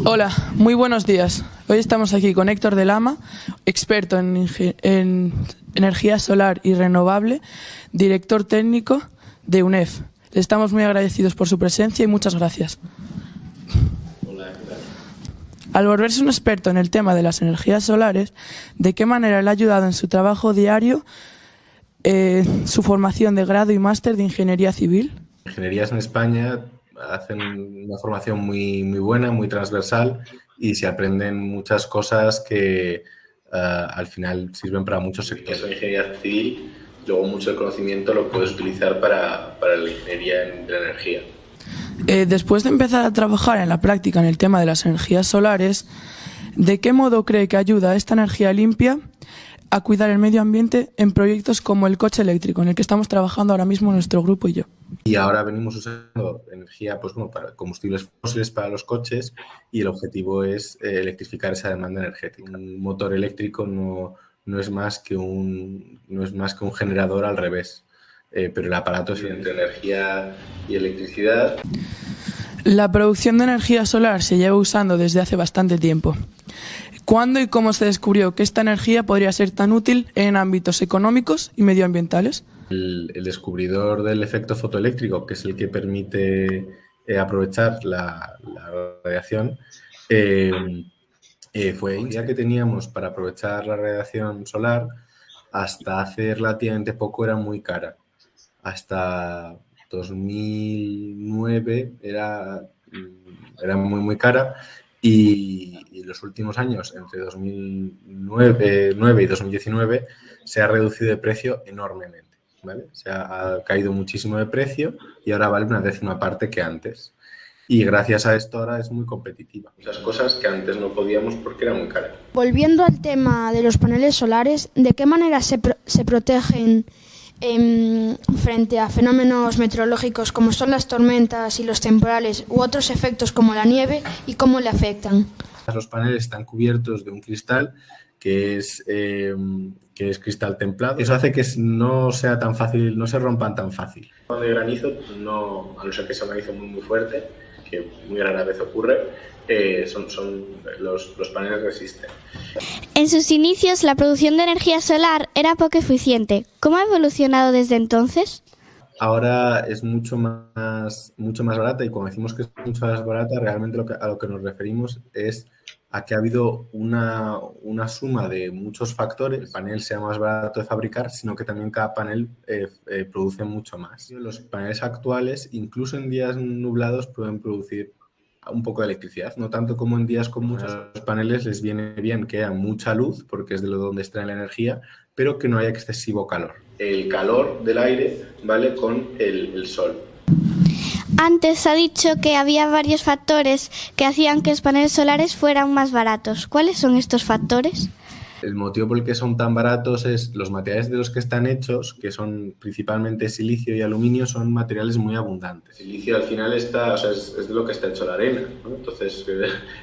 Hola, muy buenos días. Hoy estamos aquí con Héctor de Lama, experto en energía solar y renovable, director técnico de UNEF. Le estamos muy agradecidos por su presencia y muchas gracias. Hola, ¿qué tal? Al volverse un experto en el tema de las energías solares, ¿de qué manera le ha ayudado en su trabajo diario su formación de grado y máster de Ingeniería Civil? Ingenierías en España hacen una formación muy buena, muy transversal y se aprenden muchas cosas que al final sirven para muchos sectores. En ingeniería civil, luego mucho del conocimiento lo puedes utilizar para la ingeniería de la energía. Después de empezar a trabajar en la práctica en el tema de las energías solares, ¿de qué modo cree que ayuda esta energía limpia a cuidar el medio ambiente en proyectos como el coche eléctrico, en el que estamos trabajando ahora mismo nuestro grupo y yo? Y ahora venimos usando energía para combustibles fósiles para los coches y el objetivo es electrificar esa demanda energética. Un motor eléctrico no es más que un generador al revés, pero el aparato es entre energía y electricidad. La producción de energía solar se lleva usando desde hace bastante tiempo. ¿Cuándo y cómo se descubrió que esta energía podría ser tan útil en ámbitos económicos y medioambientales? El descubridor del efecto fotoeléctrico, que es el que permite aprovechar la radiación, fue la idea que teníamos para aprovechar la radiación solar. Hasta hace relativamente poco era muy cara. Hasta 2009 era muy cara y en los últimos años, entre 2009 y 2019, se ha reducido de precio enormemente. ¿Vale? Ha caído muchísimo de precio y ahora vale una décima parte que antes. Y gracias a esto ahora es muy competitiva. Muchas cosas que antes no podíamos porque era muy cara. Volviendo al tema de los paneles solares, ¿de qué manera se protegen frente a fenómenos meteorológicos como son las tormentas y los temporales u otros efectos como la nieve y cómo le afectan? Los paneles están cubiertos de un cristal que es cristal templado. Eso hace que no sea tan fácil, no se rompan tan fácil. Cuando hay granizo, no, a no ser que sea un granizo muy fuerte, que muy rara vez ocurre, los paneles resisten. En sus inicios, la producción de energía solar era poco eficiente. ¿Cómo ha evolucionado desde entonces? Ahora es mucho más barata, y cuando decimos que es mucho más barata, realmente a lo que nos referimos es a que ha habido una suma de muchos factores. El panel sea más barato de fabricar, sino que también cada panel produce mucho más. Los paneles actuales, incluso en días nublados, pueden producir un poco de electricidad, no tanto como en días con muchos paneles. Les viene bien que haya mucha luz, porque es de donde extraen la energía, pero que no haya excesivo calor. El calor del aire, ¿vale?, con el sol. Antes ha dicho que había varios factores que hacían que los paneles solares fueran más baratos. ¿Cuáles son estos factores? El motivo por el que son tan baratos es los materiales de los que están hechos, que son principalmente silicio y aluminio, son materiales muy abundantes. El silicio al final es de lo que está hecho la arena, ¿no? Entonces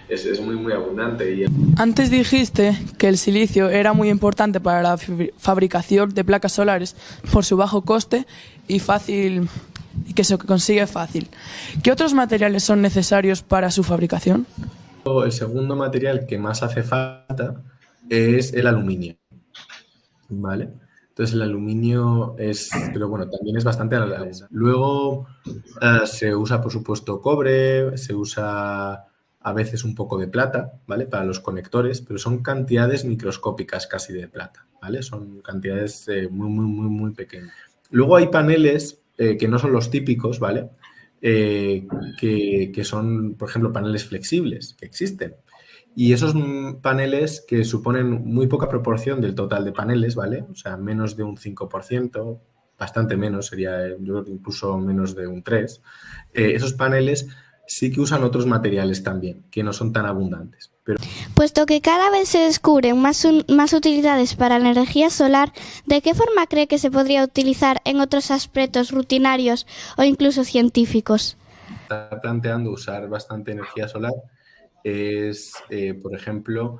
es muy abundante. Antes dijiste que el silicio era muy importante para la fabricación de placas solares por su bajo coste y que se consigue fácil. ¿Qué otros materiales son necesarios para su fabricación? El segundo material que más hace falta es el aluminio, ¿vale? Entonces el aluminio pero bueno, también es bastante agradable. Luego se usa, por supuesto, cobre, se usa a veces un poco de plata, ¿vale?, para los conectores, pero son cantidades microscópicas casi de plata, ¿vale? Son cantidades muy pequeñas. Luego hay paneles que no son los típicos, ¿vale?, que son, por ejemplo, paneles flexibles, que existen. Y esos paneles, que suponen muy poca proporción del total de paneles, ¿vale? O sea, menos de un 5%, bastante menos, sería, yo creo que incluso menos de un 3%. Esos paneles sí que usan otros materiales también, que no son tan abundantes. Puesto que cada vez se descubren más utilidades para la energía solar, ¿de qué forma cree que se podría utilizar en otros aspectos rutinarios o incluso científicos? Está planteando usar bastante energía solar por ejemplo,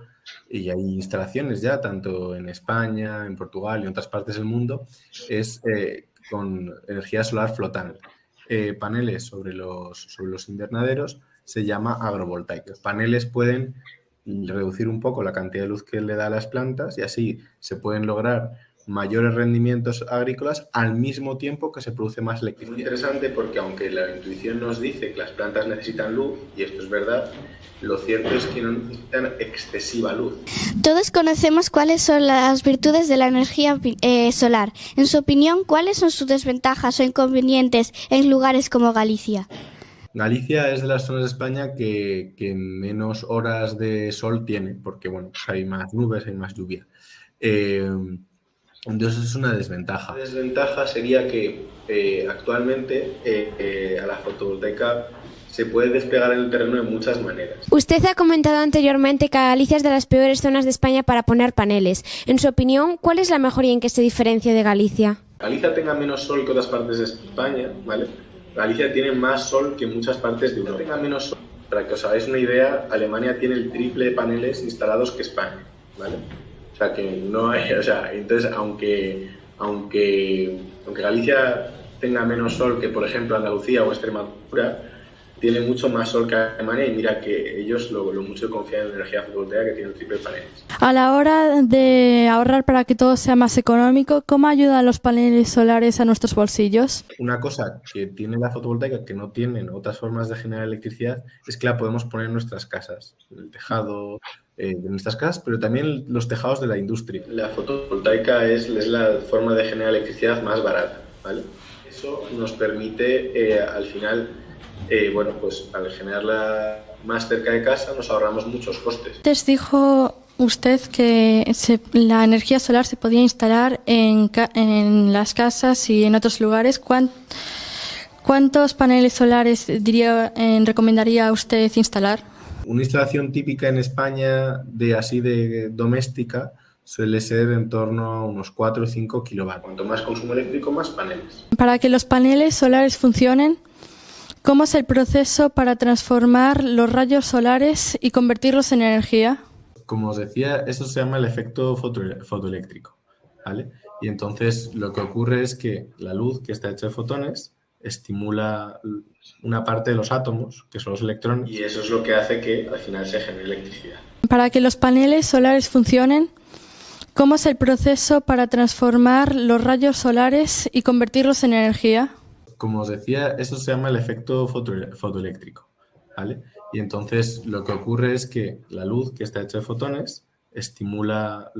y hay instalaciones ya tanto en España, en Portugal y en otras partes del mundo, con energía solar flotante. Paneles sobre los invernaderos se llama agrovoltaica. Los paneles pueden reducir un poco la cantidad de luz que le da a las plantas y así se pueden lograr mayores rendimientos agrícolas al mismo tiempo que se produce más electricidad. Es interesante porque aunque la intuición nos dice que las plantas necesitan luz, y esto es verdad, lo cierto es que no necesitan excesiva luz. Todos conocemos cuáles son las virtudes de la energía solar. En su opinión, ¿cuáles son sus desventajas o inconvenientes en lugares como Galicia? Galicia es de las zonas de España que menos horas de sol tiene, porque bueno, pues hay más nubes, hay más lluvia. Entonces es una desventaja. La desventaja sería que actualmente a la fotovoltaica se puede desplegar en el terreno de muchas maneras. Usted ha comentado anteriormente que Galicia es de las peores zonas de España para poner paneles. En su opinión, ¿cuál es la mejoría en que se diferencia de Galicia? Galicia tenga menos sol que otras partes de España, ¿vale? Galicia tiene más sol que muchas partes de Europa. Tenga menos sol. Para que os hagáis una idea, Alemania tiene el triple de paneles instalados que España, ¿vale? O sea, que no hay, o sea, entonces aunque Galicia tenga menos sol que, por ejemplo, Andalucía o Extremadura, tiene mucho más sol que Alemania y mira que ellos lo mucho que confían en la energía fotovoltaica que tiene el triple de paneles. A la hora de ahorrar para que todo sea más económico, ¿cómo ayudan los paneles solares a nuestros bolsillos? Una cosa que tiene la fotovoltaica que no tienen otras formas de generar electricidad es que la podemos poner en nuestras casas, en el tejado de nuestras casas, pero también los tejados de la industria. La fotovoltaica es la forma de generar electricidad más barata, ¿vale? Eso nos permite al final... bueno, pues al generarla más cerca de casa nos ahorramos muchos costes. Antes dijo usted que la energía solar se podía instalar en las casas y en otros lugares. ¿Cuántos paneles solares recomendaría usted instalar? Una instalación típica en España de doméstica suele ser en torno a unos 4 o 5 kilovatios. Cuanto más consumo eléctrico, más paneles. Para que los paneles solares funcionen, ¿cómo es el proceso para transformar los rayos solares y convertirlos en energía? Como os decía, esto se llama el efecto fotoeléctrico, ¿vale? Y entonces lo que ocurre es que la luz, que está hecha de fotones, estimula una parte de los átomos, que son los electrones, y eso es lo que hace que al final se genere electricidad. Para que los paneles solares funcionen, ¿cómo es el proceso para transformar los rayos solares y convertirlos en energía? Como os decía, esto se llama el efecto fotoeléctrico, ¿vale? Y entonces lo que ocurre es que la luz, que está hecha de fotones, estimula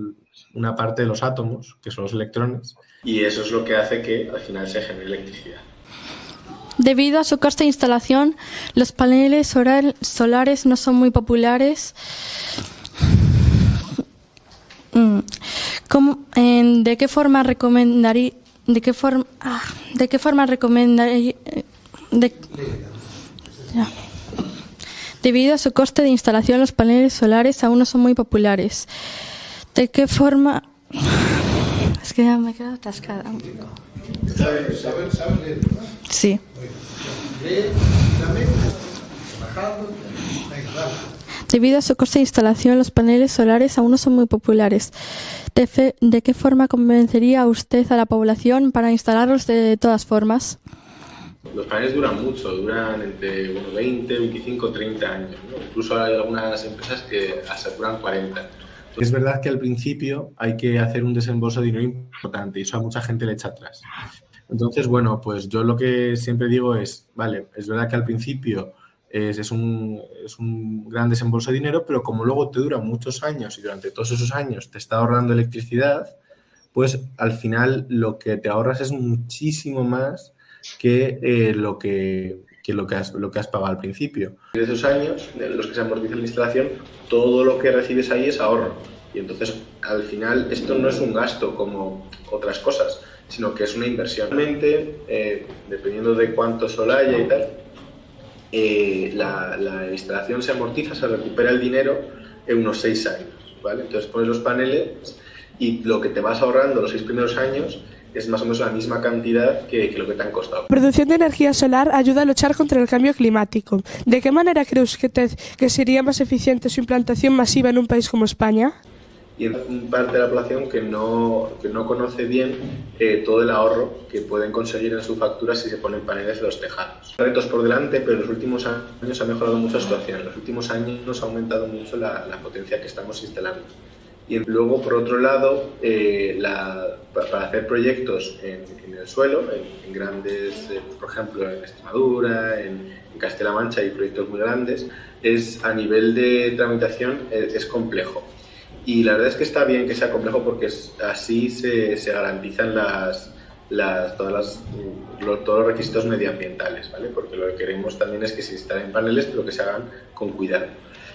una parte de los átomos, que son los electrones, y eso es lo que hace que al final se genere electricidad. Debido a su coste de instalación, los paneles solares no son muy populares. ¿De qué forma recomendaría? Debido a su coste de instalación, los paneles solares aún no son muy populares. ¿De qué forma? Es que ya me he quedado atascada un poco. Sí. Debido a su coste de instalación, los paneles solares aún no son muy populares. ¿De qué forma convencería usted a la población para instalarlos de todas formas? Los paneles duran mucho, duran entre 20, 25, 30 años, ¿no? Incluso hay algunas empresas que aseguran 40. Es verdad que al principio hay que hacer un desembolso de dinero importante y eso a mucha gente le echa atrás. Entonces, bueno, pues yo lo que siempre digo es, vale, es verdad que al principio es un gran desembolso de dinero, pero como luego te dura muchos años y durante todos esos años te está ahorrando electricidad, pues al final lo que te ahorras es muchísimo más que lo que has pagado al principio. De esos años, en los que se amortiza la instalación, todo lo que recibes ahí es ahorro. Y entonces, al final, esto no es un gasto como otras cosas, sino que es una inversión. Realmente, dependiendo de cuánto sol haya y tal, la instalación se amortiza, se recupera el dinero en unos 6 años, ¿vale? Entonces pones los paneles y lo que te vas ahorrando los 6 primeros años es más o menos la misma cantidad que lo que te han costado. La producción de energía solar ayuda a luchar contra el cambio climático. ¿De qué manera cree usted que sería más eficiente su implantación masiva en un país como España? y en parte de la población que no conoce bien todo el ahorro que pueden conseguir en su factura si se ponen paneles en los tejados. Retos por delante, pero en los últimos años ha mejorado mucho la situación. En los últimos años ha aumentado mucho la potencia que estamos instalando. Y luego, por otro lado, para hacer proyectos en el suelo, en grandes, por ejemplo, en Extremadura, en Castilla-La Mancha hay proyectos muy grandes, a nivel de tramitación es complejo. Y la verdad es que está bien que sea complejo porque así se garantizan todos los requisitos medioambientales, ¿vale? Porque lo que queremos también es que se instalen paneles, pero que se hagan con cuidado.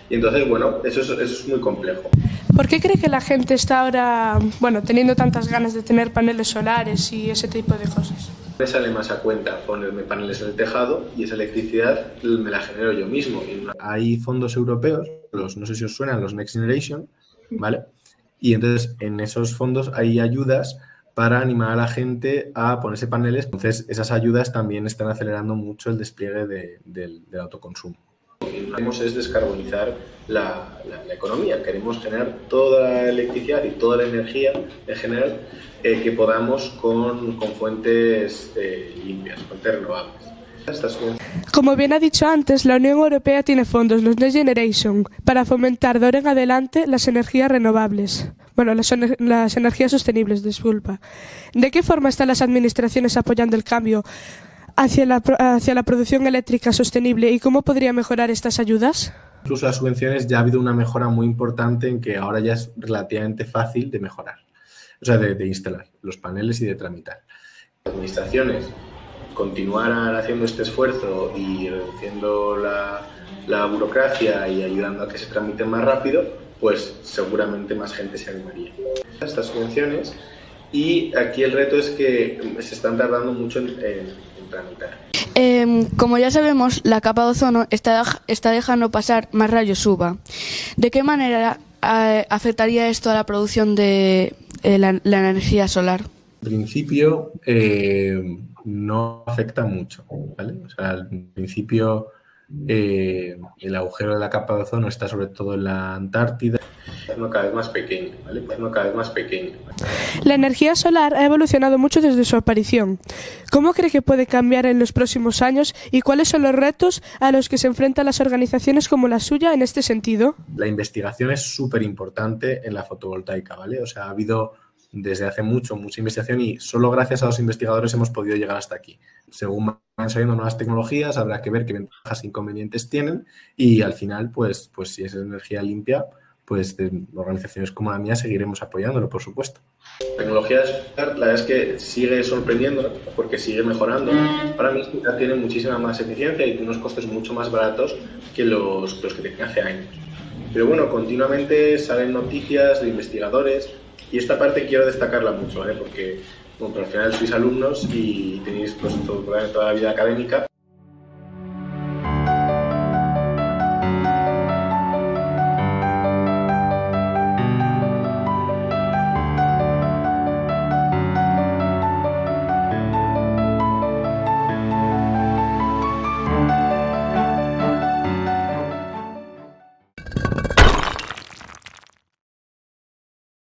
Y entonces, bueno, eso es muy complejo. ¿Por qué cree que la gente está ahora, teniendo tantas ganas de tener paneles solares y ese tipo de cosas? Me sale más a cuenta ponerme paneles en el tejado y esa electricidad me la genero yo mismo. Hay fondos europeos, no sé si os suenan, los Next Generation, ¿vale? Y entonces en esos fondos hay ayudas para animar a la gente a ponerse paneles. Entonces esas ayudas también están acelerando mucho el despliegue del autoconsumo. Lo que queremos es descarbonizar la economía. Queremos generar toda la electricidad y toda la energía en general que podamos con fuentes limpias, fuentes renovables. Como bien ha dicho antes, la Unión Europea tiene fondos, los Next Generation, para fomentar de ahora en adelante las energías renovables. Las energías sostenibles, disculpa. ¿De qué forma están las administraciones apoyando el cambio hacia la producción eléctrica sostenible y cómo podría mejorar estas ayudas? Incluso las subvenciones ya ha habido una mejora muy importante en que ahora ya es relativamente fácil de mejorar, o sea, de instalar los paneles y de tramitar. Las administraciones continuaran haciendo este esfuerzo y reduciendo la burocracia y ayudando a que se tramite más rápido, pues seguramente más gente se animaría. Estas subvenciones, y aquí el reto es que se están tardando mucho en tramitar. Como ya sabemos, la capa de ozono está dejando pasar más rayos UVA. ¿De qué manera afectaría esto a la producción de la energía solar? En principio no afecta mucho, ¿vale? O sea, en principio el agujero de la capa de ozono está sobre todo en la Antártida, cada vez más pequeño, ¿vale? Cada vez más pequeño. La energía solar ha evolucionado mucho desde su aparición. ¿Cómo cree que puede cambiar en los próximos años y cuáles son los retos a los que se enfrentan las organizaciones como la suya en este sentido? La investigación es súper importante en la fotovoltaica, ¿vale? O sea, ha habido desde hace mucha investigación y solo gracias a los investigadores hemos podido llegar hasta aquí. Según van saliendo nuevas tecnologías, habrá que ver qué ventajas e inconvenientes tienen y al final, pues si es energía limpia, pues de organizaciones como la mía seguiremos apoyándolo, por supuesto. La tecnología la verdad es que sigue sorprendiendo porque sigue mejorando. Ahora mismo ya tiene muchísima más eficiencia y unos costes mucho más baratos que los que tenía hace años. Pero bueno, continuamente salen noticias de investigadores y esta parte quiero destacarla mucho, ¿vale? Porque al final sois alumnos y tenéis pues, toda la vida académica.